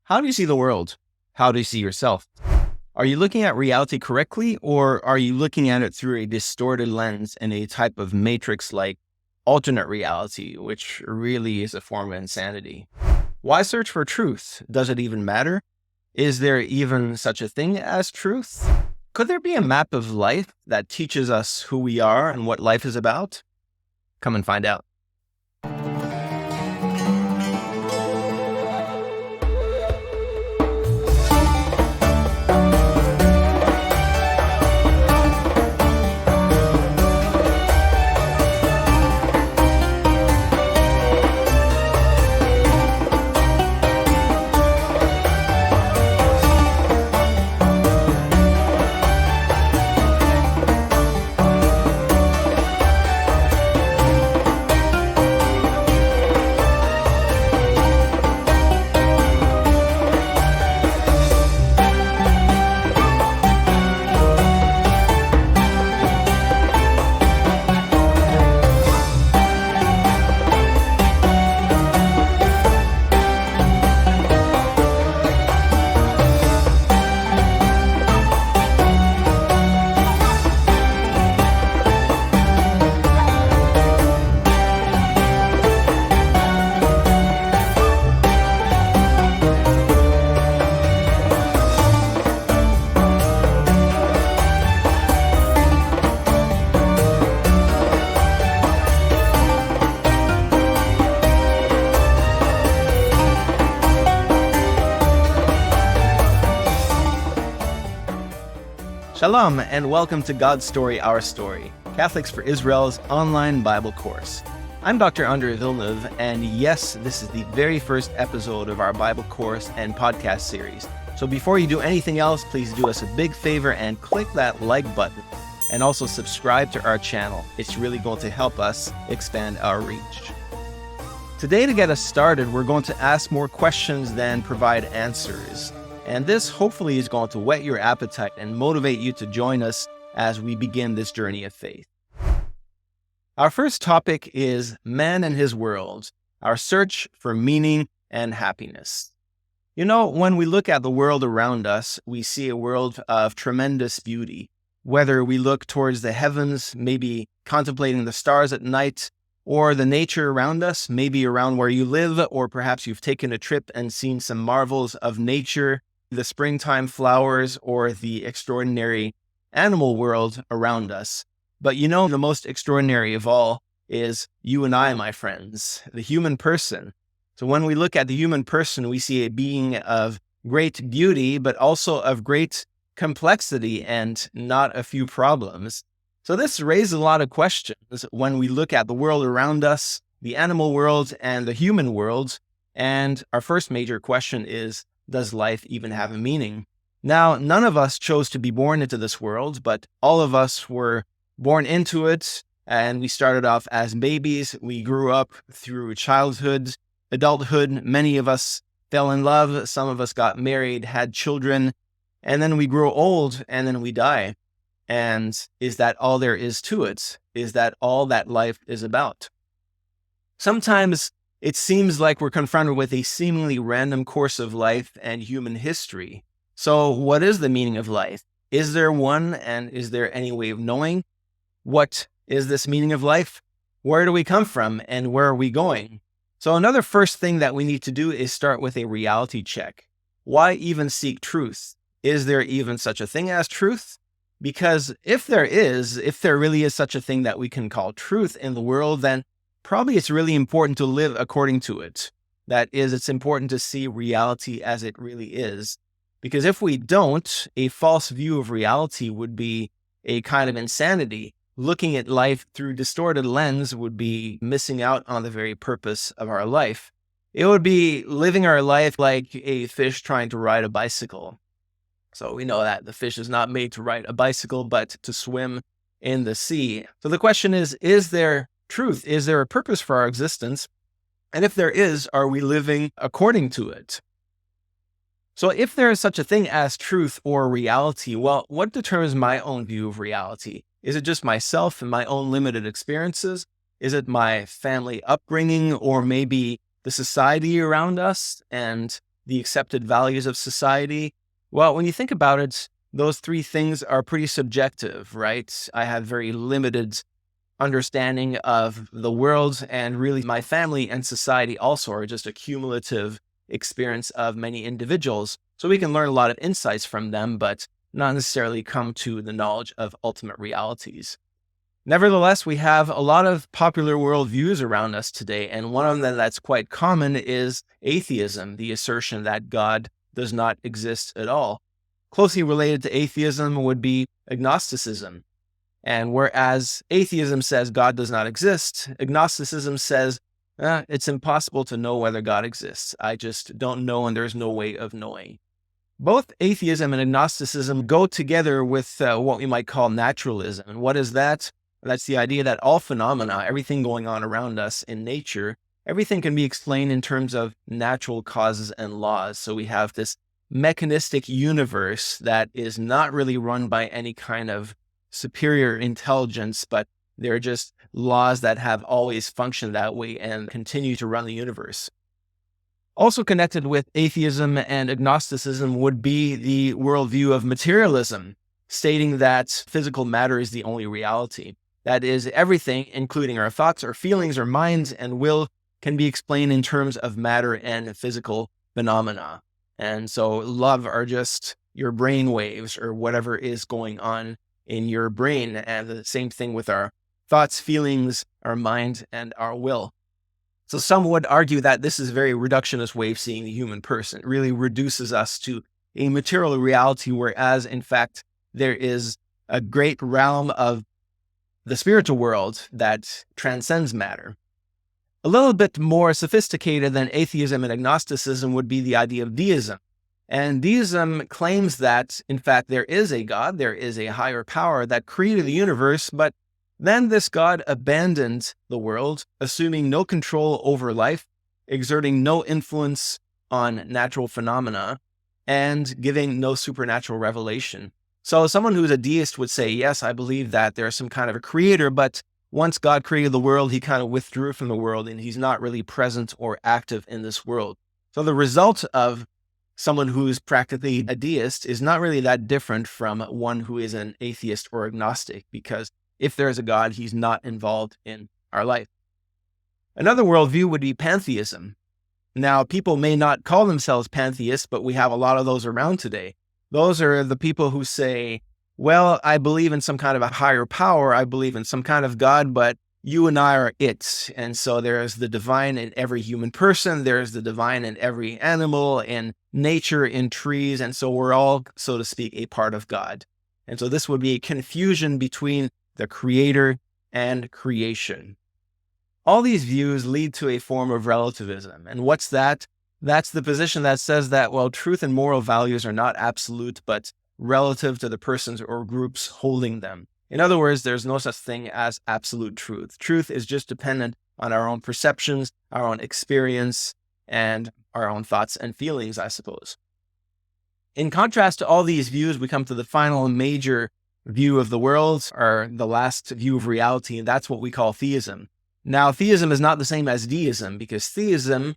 How do you see the world? How do you see yourself? Are you looking at reality correctly, or are you looking at it through a distorted lens in a type of matrix like alternate reality, which really is a form of insanity? Why search for truth? Does it even matter? Is there even such a thing as truth? Could there be a map of life that teaches us who we are and what life is about? Come and find out. Shalom, and welcome to God's Story, Our Story, Catholics for Israel's online Bible course. I'm Dr. Andre Villeneuve, and yes, this is the very first episode of our Bible course and podcast series. So before you do anything else, please do us a big favor and click that like button, and also subscribe to our channel. It's really going to help us expand our reach. Today, to get us started, we're going to ask more questions than provide answers. And this hopefully is going to whet your appetite and motivate you to join us as we begin this journey of faith. Our first topic is man and his world, our search for meaning and happiness. You know, when we look at the world around us, we see a world of tremendous beauty. Whether we look towards the heavens, maybe contemplating the stars at night, or the nature around us, maybe around where you live, or perhaps you've taken a trip and seen some marvels of nature, the springtime flowers, or the extraordinary animal world around us. But you know, the most extraordinary of all is you and I, my friends, the human person. So when we look at the human person, we see a being of great beauty, but also of great complexity and not a few problems. So this raises a lot of questions when we look at the world around us, the animal world and the human world. And our first major question is, does life even have a meaning? Now, none of us chose to be born into this world, but all of us were born into it, and we started off as babies. We grew up through childhood, adulthood. Many of us fell in love. Some of us got married, had children, and then we grow old, and then we die. And is that all there is to it? Is that all that life is about? Sometimes it seems like we're confronted with a seemingly random course of life and human history. So what is the meaning of life? Is there one, and is there any way of knowing? What is this meaning of life? Where do we come from, and where are we going? So another first thing that we need to do is start with a reality check. Why even seek truth? Is there even such a thing as truth? Because if there really is such a thing that we can call truth in the world, then probably it's really important to live according to it. That is, it's important to see reality as it really is. Because if we don't, a false view of reality would be a kind of insanity. Looking at life through distorted lens would be missing out on the very purpose of our life. It would be living our life like a fish trying to ride a bicycle. So we know that the fish is not made to ride a bicycle, but to swim in the sea. So the question is there truth? Is there a purpose for our existence? And if there is, are we living according to it? So if there is such a thing as truth or reality, well, what determines my own view of reality? Is it just myself and my own limited experiences? Is it my family upbringing, or maybe the society around us? And the accepted values of society? Well, when you think about it, those three things are pretty subjective, right? I have very limited understanding of the world, and really my family and society also are just a cumulative experience of many individuals. So we can learn a lot of insights from them, but not necessarily come to the knowledge of ultimate realities. Nevertheless, we have a lot of popular worldviews around us today, and one of them that's quite common is atheism, the assertion that God does not exist at all. Closely related to atheism would be agnosticism. And whereas atheism says God does not exist, agnosticism says it's impossible to know whether God exists. I just don't know, and there's no way of knowing. Both atheism and agnosticism go together with what we might call naturalism. And what is that? That's the idea that all phenomena, everything going on around us in nature, everything can be explained in terms of natural causes and laws. So we have this mechanistic universe that is not really run by any kind of superior intelligence, but they're just laws that have always functioned that way and continue to run the universe. Also connected with atheism and agnosticism would be the worldview of materialism, stating that physical matter is the only reality. That is, everything, including our thoughts, our feelings, our minds, and will, can be explained in terms of matter and physical phenomena. And so love are just your brain waves or whatever is going on in your brain. And the same thing with our thoughts, feelings, our mind, and our will. So some would argue that this is a very reductionist way of seeing the human person. It really reduces us to a material reality, whereas in fact, there is a great realm of the spiritual world that transcends matter. A little bit more sophisticated than atheism and agnosticism would be the idea of deism. And deism claims that, in fact, there is a God, there is a higher power that created the universe, but then this God abandoned the world, assuming no control over life, exerting no influence on natural phenomena, and giving no supernatural revelation. So someone who's a deist would say, yes, I believe that there's some kind of a creator, but once God created the world, he kind of withdrew from the world and he's not really present or active in this world. So the result of someone who's practically a deist is not really that different from one who is an atheist or agnostic, because if there is a God, he's not involved in our life. Another worldview would be pantheism. Now, people may not call themselves pantheists, but we have a lot of those around today. Those are the people who say, well, I believe in some kind of a higher power. I believe in some kind of God, but you and I are it. And so there's the divine in every human person. There's the divine in every animal, in nature, in trees. And so we're all, so to speak, a part of God. And so this would be a confusion between the creator and creation. All these views lead to a form of relativism. And what's that? That's the position that says that, well, truth and moral values are not absolute, but relative to the persons or groups holding them. In other words, there's no such thing as absolute truth. Truth is just dependent on our own perceptions, our own experience, and our own thoughts and feelings, I suppose. In contrast to all these views, we come to the final major view of the world, or the last view of reality, and that's what we call theism. Now, theism is not the same as deism, because theism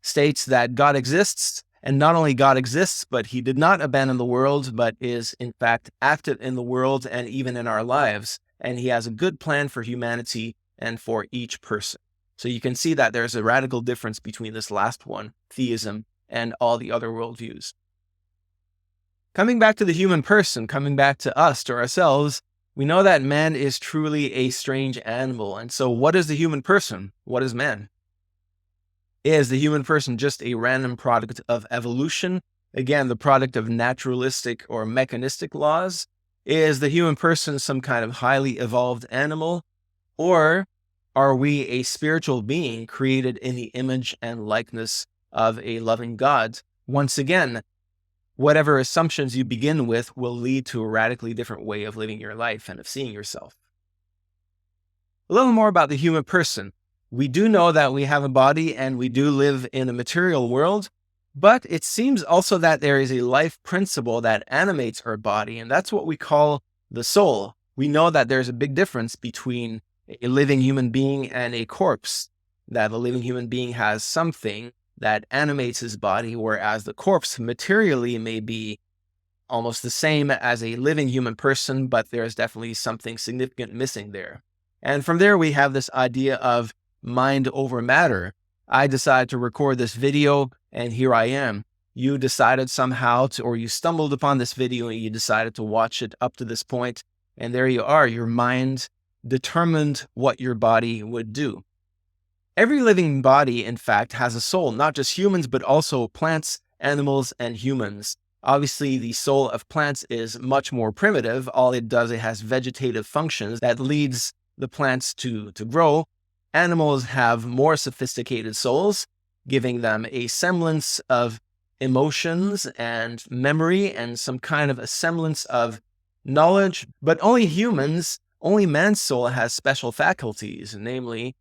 states that God exists, and not only God exists, but he did not abandon the world, but is in fact active in the world and even in our lives. And he has a good plan for humanity and for each person. So you can see that there's a radical difference between this last one, theism, and all the other worldviews. Coming back to the human person, coming back to us, to ourselves, we know that man is truly a strange animal. And so what is the human person? What is man? Is the human person just a random product of evolution? Again, the product of naturalistic or mechanistic laws? Is the human person some kind of highly evolved animal? Or are we a spiritual being created in the image and likeness of a loving God? Once again, whatever assumptions you begin with will lead to a radically different way of living your life and of seeing yourself. A little more about the human person. We do know that we have a body and we do live in a material world, but it seems also that there is a life principle that animates our body, and that's what we call the soul. We know that there's a big difference between a living human being and a corpse, that a living human being has something that animates his body, whereas the corpse materially may be almost the same as a living human person, but there's definitely something significant missing there. And from there, we have this idea of mind over matter. I decided to record this video, and here I am. You decided somehow to, or you stumbled upon this video and you decided to watch it up to this point, and there you are. Your mind determined what your body would do. Every living body, in fact, has a soul, not just humans, but also plants, animals, and humans. Obviously, the soul of plants is much more primitive. All it does, it has vegetative functions that leads the plants to grow. Animals have more sophisticated souls, giving them a semblance of emotions and memory and some kind of a semblance of knowledge. But only man's soul has special faculties, namely,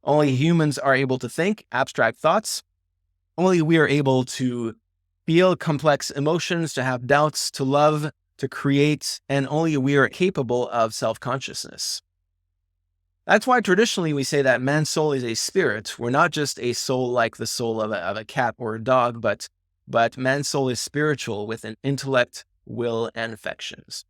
only humans are able to think abstract thoughts. Only we are able to feel complex emotions, to have doubts, to love, to create, and only we are capable of self-consciousness. That's why traditionally we say that man's soul is a spirit. We're not just a soul like the soul of a cat or a dog, but man's soul is spiritual with an intellect, will, and affections.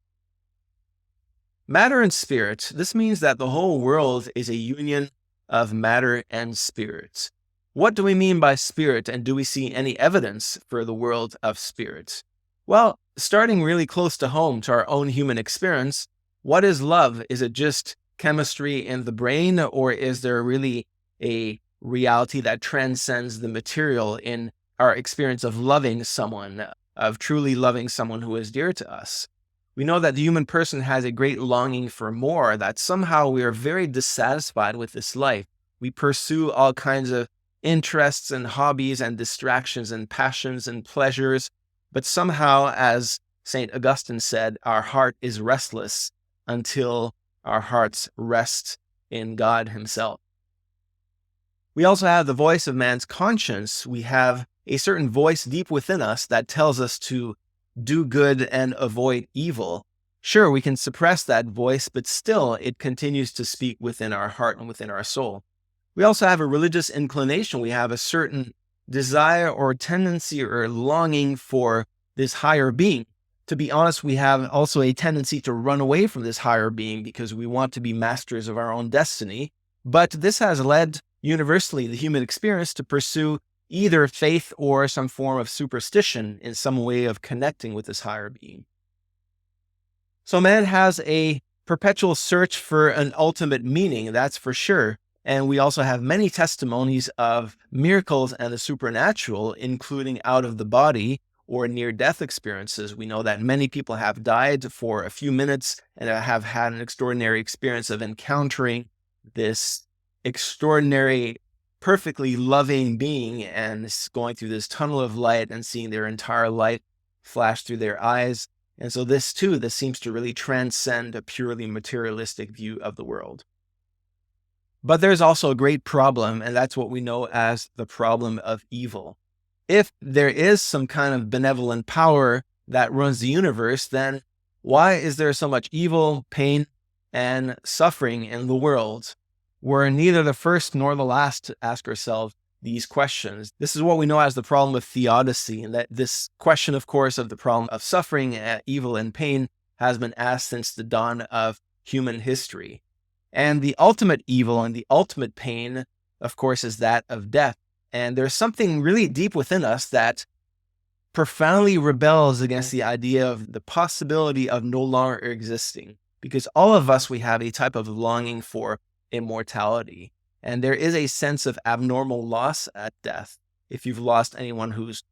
Matter and spirit, this means that the whole world is a union of matter and spirit. What do we mean by spirit, and do we see any evidence for the world of spirit? Well, starting really close to home to our own human experience, what is love? Is it just chemistry in the brain, or is there really a reality that transcends the material in our experience of loving someone, of truly loving someone who is dear to us? We know that the human person has a great longing for more, that somehow we are very dissatisfied with this life. We pursue all kinds of interests and hobbies and distractions and passions and pleasures, but somehow, as St. Augustine said, our heart is restless until our hearts rest in God himself. We also have the voice of man's conscience. We have a certain voice deep within us that tells us to do good and avoid evil. Sure, we can suppress that voice, but still it continues to speak within our heart and within our soul. We also have a religious inclination. We have a certain desire or tendency or longing for this higher being. To be honest, we have also a tendency to run away from this higher being because we want to be masters of our own destiny. But this has led universally the human experience to pursue either faith or some form of superstition in some way of connecting with this higher being. So man has a perpetual search for an ultimate meaning, that's for sure. And we also have many testimonies of miracles and the supernatural, including out of the body or near-death experiences. We know that many people have died for a few minutes and have had an extraordinary experience of encountering this extraordinary, perfectly loving being and going through this tunnel of light and seeing their entire life flash through their eyes. And so this seems to really transcend a purely materialistic view of the world. But there's also a great problem, and that's what we know as the problem of evil. If there is some kind of benevolent power that runs the universe, then why is there so much evil, pain, and suffering in the world? We're neither the first nor the last to ask ourselves these questions. This is what we know as the problem of theodicy, and that this question, of course, of the problem of suffering, evil, and pain has been asked since the dawn of human history. And the ultimate evil and the ultimate pain, of course, is that of death. And there's something really deep within us that profoundly rebels against the idea of the possibility of no longer existing. Because all of us, we have a type of longing for immortality. And there is a sense of abnormal loss at death. If you've lost anyone who's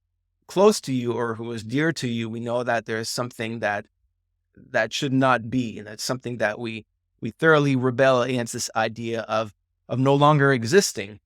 close to you or who is dear to you, we know that there is something that should not be. And that's something that we thoroughly rebel against, this idea of no longer existing.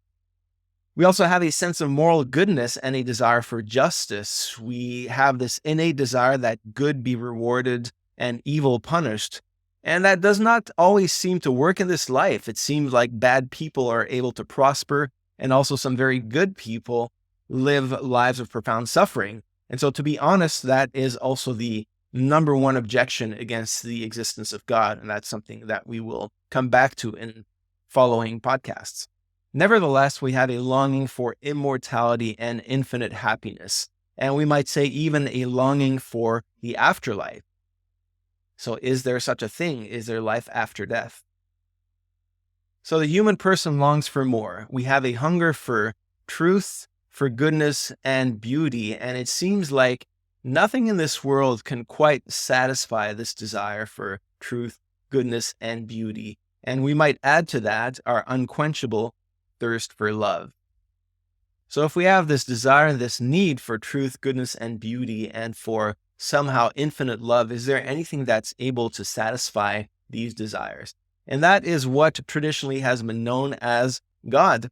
We also have a sense of moral goodness and a desire for justice. We have this innate desire that good be rewarded and evil punished. And that does not always seem to work in this life. It seems like bad people are able to prosper, and also some very good people live lives of profound suffering. And so, to be honest, that is also the number one objection against the existence of God. And that's something that we will come back to in following podcasts. Nevertheless, we have a longing for immortality and infinite happiness. And we might say even a longing for the afterlife. So is there such a thing? Is there life after death? So the human person longs for more. We have a hunger for truth, for goodness, and beauty. And it seems like nothing in this world can quite satisfy this desire for truth, goodness, and beauty. And we might add to that our unquenchable thirst for love. So if we have this desire, this need for truth, goodness, and beauty, and for somehow infinite love, is there anything that's able to satisfy these desires? And that is what traditionally has been known as God.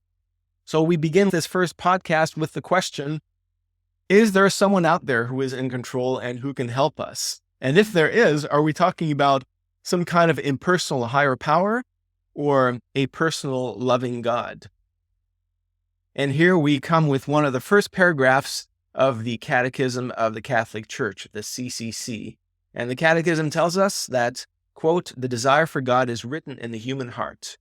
So we begin this first podcast with the question, is there someone out there who is in control and who can help us? And if there is, are we talking about some kind of impersonal higher power or a personal loving God? And here we come with one of the first paragraphs of the Catechism of the Catholic Church, the CCC. And the Catechism tells us that, quote, the desire for God is written in the human heart,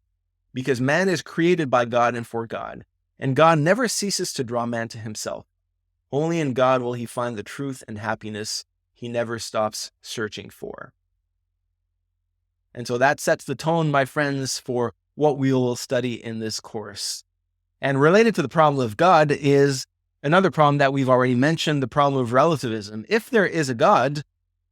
because man is created by God and for God, and God never ceases to draw man to himself. Only in God will he find the truth and happiness he never stops searching for. And so that sets the tone, my friends, for what we will study in this course. And related to the problem of God is another problem that we've already mentioned, the problem of relativism. If there is a God,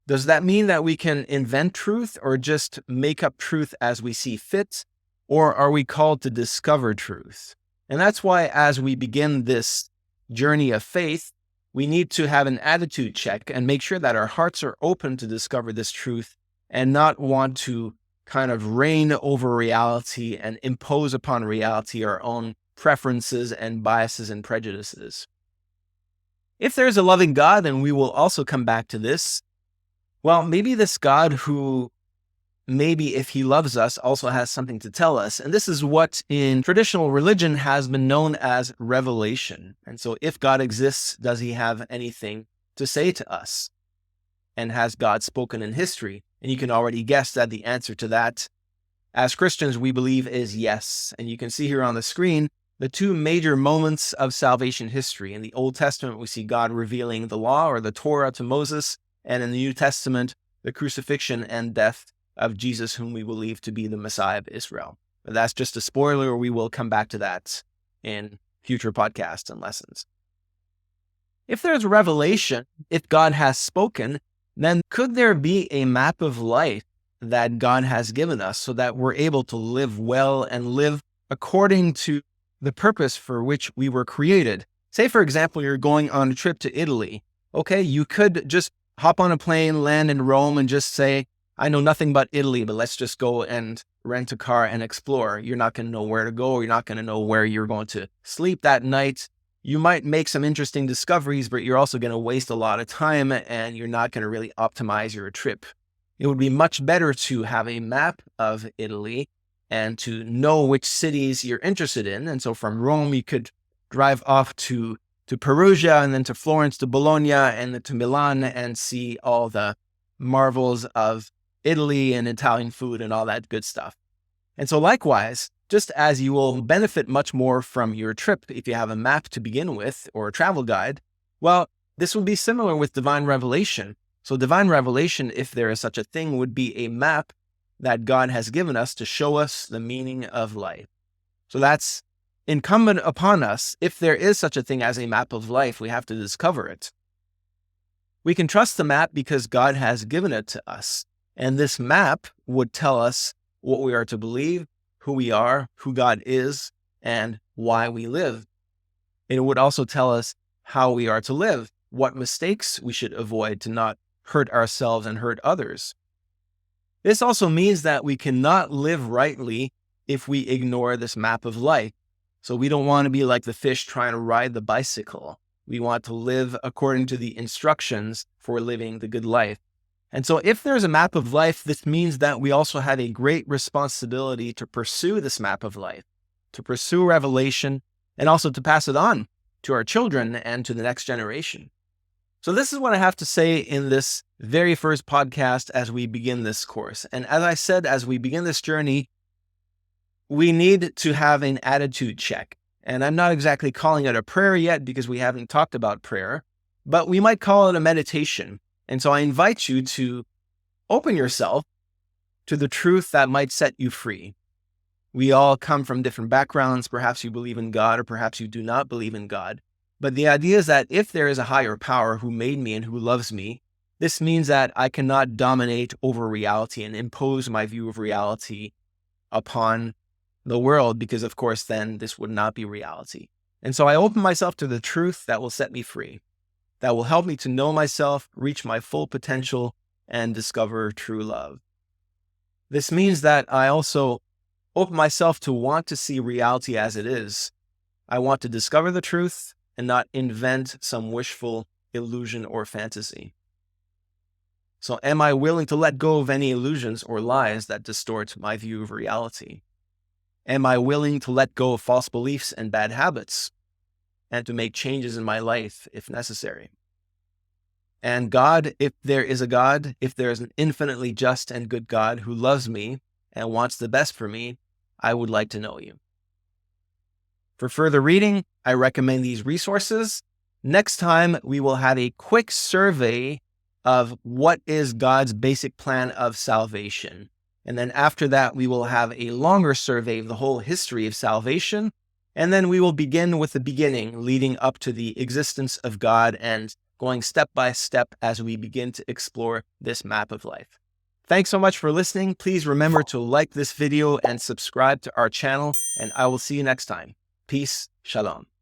does that mean that we can invent truth or just make up truth as we see fit? Or are we called to discover truth? And that's why as we begin this journey of faith, we need to have an attitude check and make sure that our hearts are open to discover this truth and not want to kind of reign over reality and impose upon reality our own preferences and biases and prejudices. If there's a loving God, and we will also come back to this, well, maybe this God who maybe if he loves us also has something to tell us. And this is what in traditional religion has been known as revelation. And so if God exists, does he have anything to say to us? And has God spoken in history? And you can already guess that the answer to that, as Christians, we believe is yes. And you can see here on the screen the two major moments of salvation history. In the Old Testament, we see God revealing the law or the Torah to Moses, and in the New Testament, the crucifixion and death of Jesus, whom we believe to be the Messiah of Israel. But that's just a spoiler. We will come back to that in future podcasts and lessons. If there's revelation, if God has spoken, then could there be a map of life that God has given us so that we're able to live well and live according to the purpose for which we were created? Say, for example, you're going on a trip to Italy. Okay, you could just hop on a plane, land in Rome, and just say, I know nothing about Italy, but let's just go and rent a car and explore. You're not going to know where to go. You're not going to know where you're going to sleep that night. You might make some interesting discoveries, but you're also going to waste a lot of time and you're not going to really optimize your trip. It would be much better to have a map of Italy and to know which cities you're interested in. And so from Rome, you could drive off to Perugia and then to Florence, to Bologna, and then to Milan and see all the marvels of Italy and Italian food and all that good stuff. And so likewise, just as you will benefit much more from your trip if you have a map to begin with or a travel guide, well, this would be similar with divine revelation. So divine revelation, if there is such a thing, would be a map that God has given us to show us the meaning of life. So that's incumbent upon us. If there is such a thing as a map of life, we have to discover it. We can trust the map because God has given it to us. And this map would tell us what we are to believe, who we are, who God is, and why we live. It would also tell us how we are to live, what mistakes we should avoid to not hurt ourselves and hurt others. This also means that we cannot live rightly if we ignore this map of life. So we don't want to be like the fish trying to ride the bicycle. We want to live according to the instructions for living the good life. And so if there's a map of life, this means that we also have a great responsibility to pursue this map of life, to pursue revelation, and also to pass it on to our children and to the next generation. So this is what I have to say in this very first podcast as we begin this course. And as I said, as we begin this journey, we need to have an attitude check. And I'm not exactly calling it a prayer yet because we haven't talked about prayer, but we might call it a meditation. And so I invite you to open yourself to the truth that might set you free. We all come from different backgrounds. Perhaps you believe in God, or perhaps you do not believe in God. But the idea is that if there is a higher power who made me and who loves me, this means that I cannot dominate over reality and impose my view of reality upon the world, because of course then this would not be reality. And so I open myself to the truth that will set me free, that will help me to know myself, reach my full potential, and discover true love. This means that I also open myself to want to see reality as it is. I want to discover the truth and not invent some wishful illusion or fantasy. So am I willing to let go of any illusions or lies that distort my view of reality? Am I willing to let go of false beliefs and bad habits and to make changes in my life if necessary? And God, if there is a God, if there is an infinitely just and good God who loves me and wants the best for me, I would like to know you. For further reading, I recommend these resources. Next time, we will have a quick survey of what is God's basic plan of salvation. And then after that, we will have a longer survey of the whole history of salvation. And then we will begin with the beginning, leading up to the existence of God and going step by step as we begin to explore this map of life. Thanks so much for listening. Please remember to like this video and subscribe to our channel, and I will see you next time. Peace. Shalom.